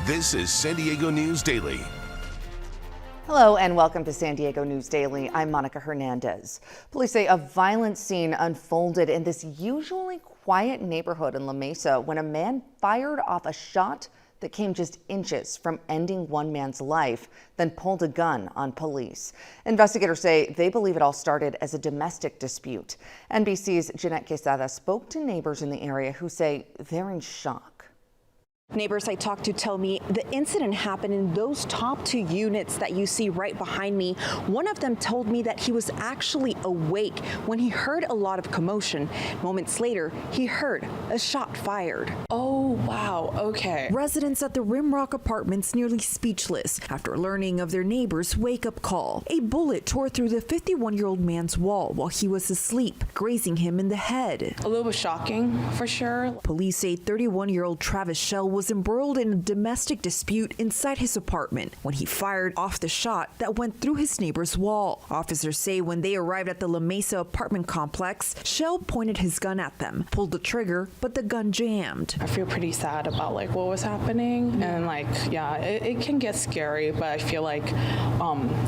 This is San Diego News Daily. Hello and welcome to San Diego News Daily. I'm Monica Hernandez. Police say a violent scene unfolded in this usually quiet neighborhood in La Mesa when a man fired off a shot that came just inches from ending one man's life, then pulled a gun on police. Investigators say they believe it all started as a domestic dispute. NBC's Jeanette Quesada spoke to neighbors in the area who say they're in shock. Neighbors I talked to tell me the incident happened in those top two units that you see right behind me. One of them told me that he was actually awake when he heard a lot of commotion. Moments later, he heard a shot fired. Oh, wow. Okay. Residents at the Rimrock Apartments nearly speechless after learning of their neighbor's wake-up call. A bullet tore through the 51-year-old man's wall while he was asleep, grazing him in the head. A little bit shocking, for sure. Police say 31-year-old Travis Shell was embroiled in a domestic dispute inside his apartment when he fired off the shot that went through his neighbor's wall. Officers say when they arrived at the La Mesa apartment complex, Shell pointed his gun at them, pulled the trigger, but the gun jammed. I feel pretty sad about what was happening, and it can get scary, but I feel like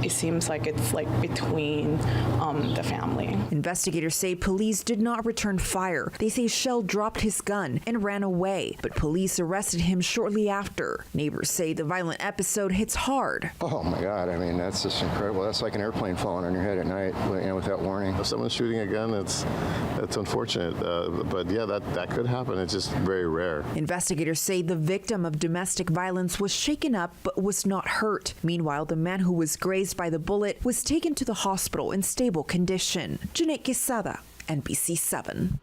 it seems like it's between the family. Investigators say police did not return fire. They say Shell dropped his gun and ran away, but police arrested him shortly after. Neighbors say the violent episode hits hard. Oh my God, I mean, that's just incredible. That's like an airplane falling on your head at night, without warning. If someone's shooting a gun, it's unfortunate, but yeah, that could happen. It's just very rare. Investigators say the victim of domestic violence was shaken up but was not hurt. Meanwhile, the man who was grazed by the bullet was taken to the hospital in stable condition. Jeanette Quesada, NBC 7.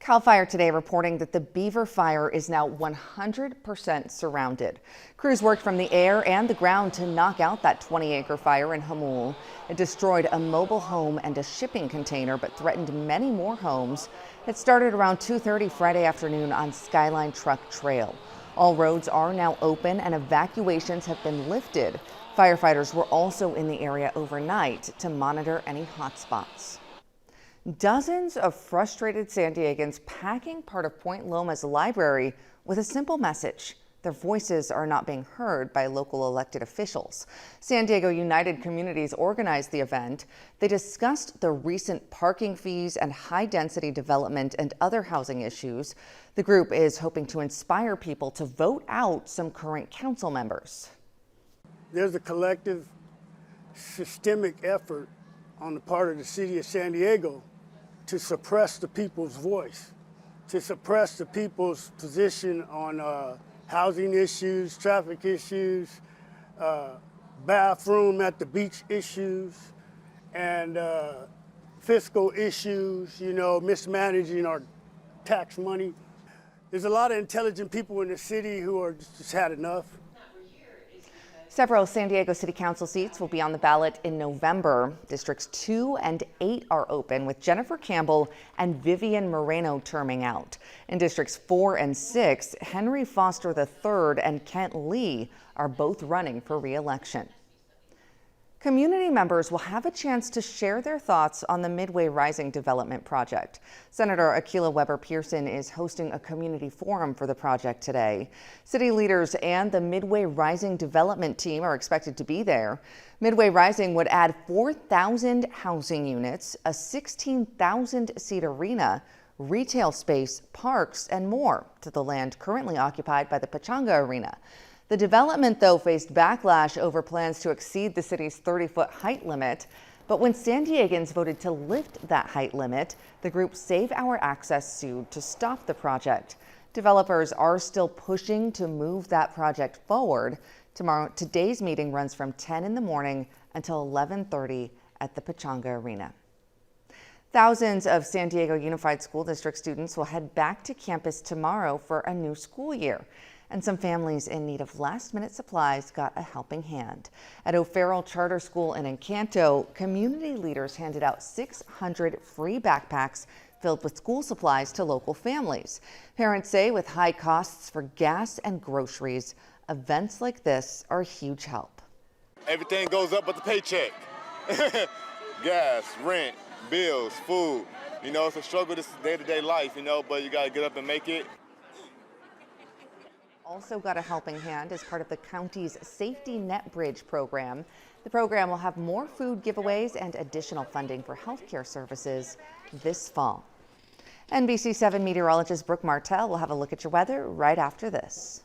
CAL FIRE today reporting that the Beaver fire is now 100% surrounded. Crews worked from the air and the ground to knock out that 20-acre fire in Jamul. It destroyed a mobile home and a shipping container, but threatened many more homes. It started around 2:30 Friday afternoon on Skyline Truck Trail. All roads are now open and evacuations have been lifted. Firefighters were also in the area overnight to monitor any hotspots. Dozens of frustrated San Diegans packing part of Point Loma's library with a simple message. Their voices are not being heard by local elected officials. San Diego United Communities organized the event. They discussed the recent parking fees and high-density development and other housing issues. The group is hoping to inspire people to vote out some current council members. There's a collective systemic effort on the part of the city of San Diego to suppress the people's voice, to suppress the people's position on housing issues, traffic issues, bathroom at the beach issues, and fiscal issues, mismanaging our tax money. There's a lot of intelligent people in the city who are just had enough. Several San Diego City Council seats will be on the ballot in November. Districts 2 and 8 are open, with Jennifer Campbell and Vivian Moreno terming out. In Districts 4 and 6, Henry Foster III and Kent Lee are both running for re-election. Community members will have a chance to share their thoughts on the Midway Rising development project. Senator Akilah Weber-Pearson is hosting a community forum for the project today. City leaders and the Midway Rising development team are expected to be there. Midway Rising would add 4,000 housing units, a 16,000-seat arena, retail space, parks, and more to the land currently occupied by the Pechanga Arena. The development, though, faced backlash over plans to exceed the city's 30-foot height limit. But when San Diegans voted to lift that height limit, the group Save Our Access sued to stop the project. Developers are still pushing to move that project forward. Today's meeting runs from 10 in the morning until 11:30 at the Pechanga Arena. Thousands of San Diego Unified School District students will head back to campus tomorrow for a new school year. And some families in need of last-minute supplies got a helping hand. At O'Farrell Charter School in Encanto, community leaders handed out 600 free backpacks filled with school supplies to local families. Parents say with high costs for gas and groceries, events like this are a huge help. Everything goes up but the paycheck. Gas, rent, bills, food. It's a struggle, this day-to-day life, but you got to get up and make it. Also got a helping hand as part of the county's Safety Net Bridge program. The program will have more food giveaways and additional funding for healthcare services this fall. NBC 7 meteorologist Brooke Martell will have a look at your weather right after this.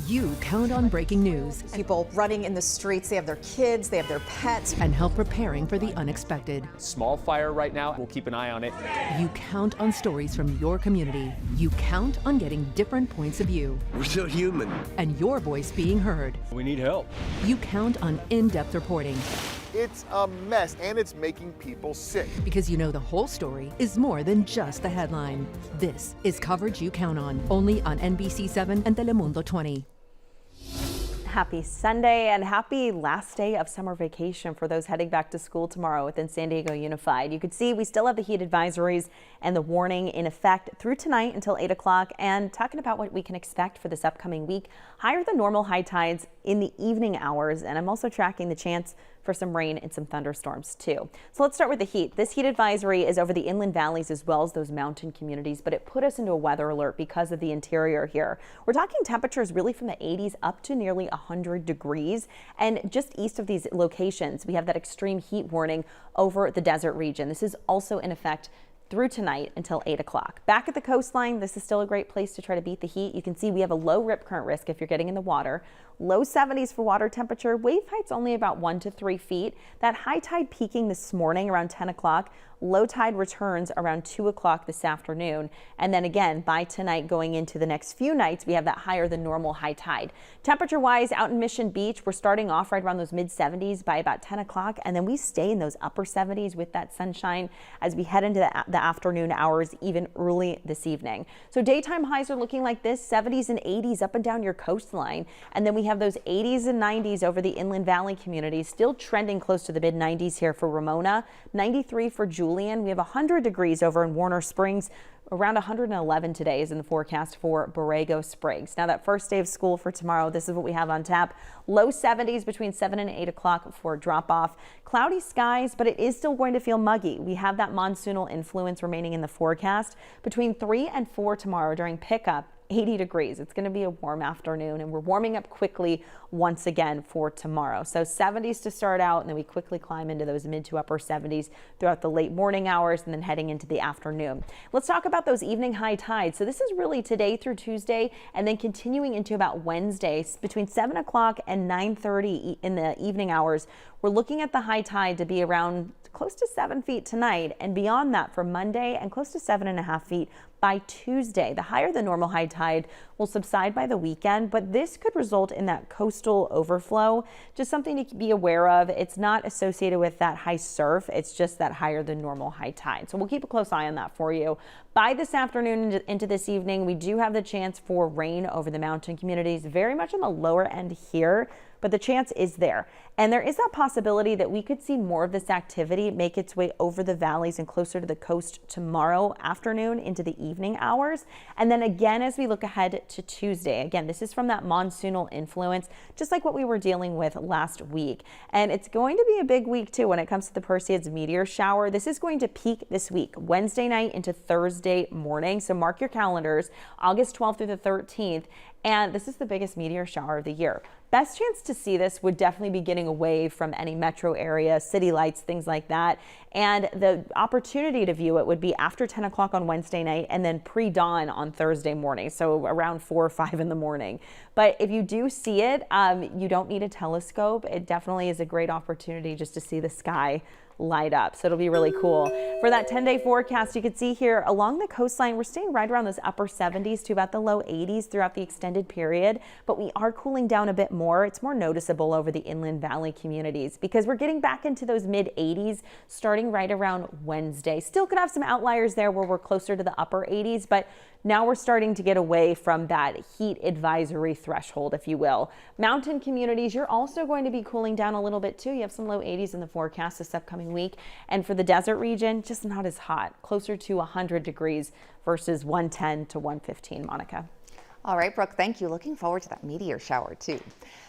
You count on breaking news. People running in the streets, they have their kids, they have their pets. And help preparing for the unexpected. Small fire right now. We'll keep an eye on it. You count on stories from your community. You count on getting different points of view. We're still human. And your voice being heard. We need help. You count on in-depth reporting. It's a mess, and it's making people sick. Because you know the whole story is more than just the headline. This is coverage you count on, only on NBC 7 and Telemundo 20. Happy Sunday and happy last day of summer vacation for those heading back to school tomorrow within San Diego Unified. You can see we still have the heat advisories and the warning in effect through tonight until 8 o'clock. And talking about what we can expect for this upcoming week, higher than normal high tides in the evening hours. And I'm also tracking the chance for some rain and some thunderstorms too. So let's start with the heat. This heat advisory is over the inland valleys as well as those mountain communities, but it put us into a weather alert because of the interior here. We're talking temperatures really from the 80s up to nearly 100 degrees. And just east of these locations, we have that extreme heat warning over the desert region. This is also in effect through tonight until 8 o'clock. Back at the coastline, this is still a great place to try to beat the heat. You can see we have a low rip current risk if you're getting in the water. Low 70s for water temperature. Wave height's only about 1 to 3 feet. That high tide peaking this morning around 10 o'clock. Low tide returns around 2 o'clock this afternoon. And then again, by tonight going into the next few nights, we have that higher than normal high tide. Temperature wise, out in Mission Beach, we're starting off right around those mid 70s by about 10 o'clock. And then we stay in those upper 70s with that sunshine as we head into the afternoon hours, even early this evening. So daytime highs are looking like this, 70s and 80s up and down your coastline. And then we have those 80s and 90s over the inland valley communities, still trending close to the mid 90s here for Ramona, 93 for Julian. We have 100 degrees over in Warner Springs. Around 111 today is in the forecast for Borrego Springs. Now that first day of school for tomorrow, this is what we have on tap. Low 70s between 7 and 8 o'clock for drop off. Cloudy skies, but it is still going to feel muggy. We have that monsoonal influence remaining in the forecast. Between 3 and 4 tomorrow during pickup, 80 degrees. It's going to be a warm afternoon, and we're warming up quickly once again for tomorrow. So 70s to start out, and then we quickly climb into those mid to upper 70s throughout the late morning hours and then heading into the afternoon. Let's talk about those evening high tides. So this is really today through Tuesday and then continuing into about Wednesday between 7 o'clock and 9:30 in the evening hours. We're looking at the high tide to be around close to 7 feet tonight, and beyond that for Monday and close to 7.5 feet by Tuesday. The higher than normal high tide will subside by the weekend, but this could result in that coastal overflow. Just something to be aware of. It's not associated with that high surf. It's just that higher than normal high tide. So we'll keep a close eye on that for you. By this afternoon into this evening, we do have the chance for rain over the mountain communities, very much on the lower end here, but the chance is there. And there is that possibility that we could see more of this activity make its way over the valleys and closer to the coast tomorrow afternoon into the evening hours. And then again, as we look ahead to Tuesday, again, this is from that monsoonal influence, just like what we were dealing with last week. And it's going to be a big week too when it comes to the Perseids meteor shower. This is going to peak this week, Wednesday night into Thursday morning. So mark your calendars, August 12th through the 13th. And this is the biggest meteor shower of the year. Best chance to see this would definitely be getting away from any metro area, city lights, things like that. And the opportunity to view it would be after 10 o'clock on Wednesday night and then pre-dawn on Thursday morning. So around 4 or 5 in the morning. But if you do see it, you don't need a telescope. It definitely is a great opportunity just to see the sky light up. So it'll be really cool. For that 10-day forecast, you can see here along the coastline, we're staying right around those upper 70s to about the low 80s throughout the extended period, but we are cooling down a bit more. It's more noticeable over the inland valley communities because we're getting back into those mid 80s starting right around Wednesday. Still could have some outliers there where we're closer to the upper 80s, but now we're starting to get away from that heat advisory threshold, if you will. Mountain communities, you're also going to be cooling down a little bit too. You have some low 80s in the forecast this upcoming week. And for the desert region, just not as hot, closer to 100 degrees versus 110 to 115, Monica. All right, Brooke, thank you. Looking forward to that meteor shower too.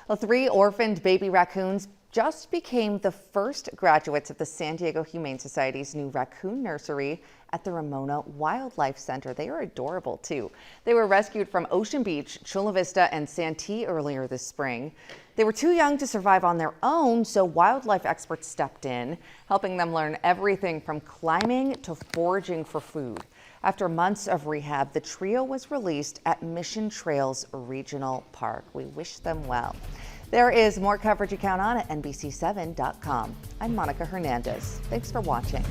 Well, 3 orphaned baby raccoons just became the first graduates of the San Diego Humane Society's new raccoon nursery at the Ramona Wildlife Center. They are adorable too. They were rescued from Ocean Beach, Chula Vista, and Santee earlier this spring. They were too young to survive on their own, so wildlife experts stepped in, helping them learn everything from climbing to foraging for food. After months of rehab, the trio was released at Mission Trails Regional Park. We wish them well. There is more coverage you count on at NBC7.com. I'm Monica Hernandez. Thanks for watching.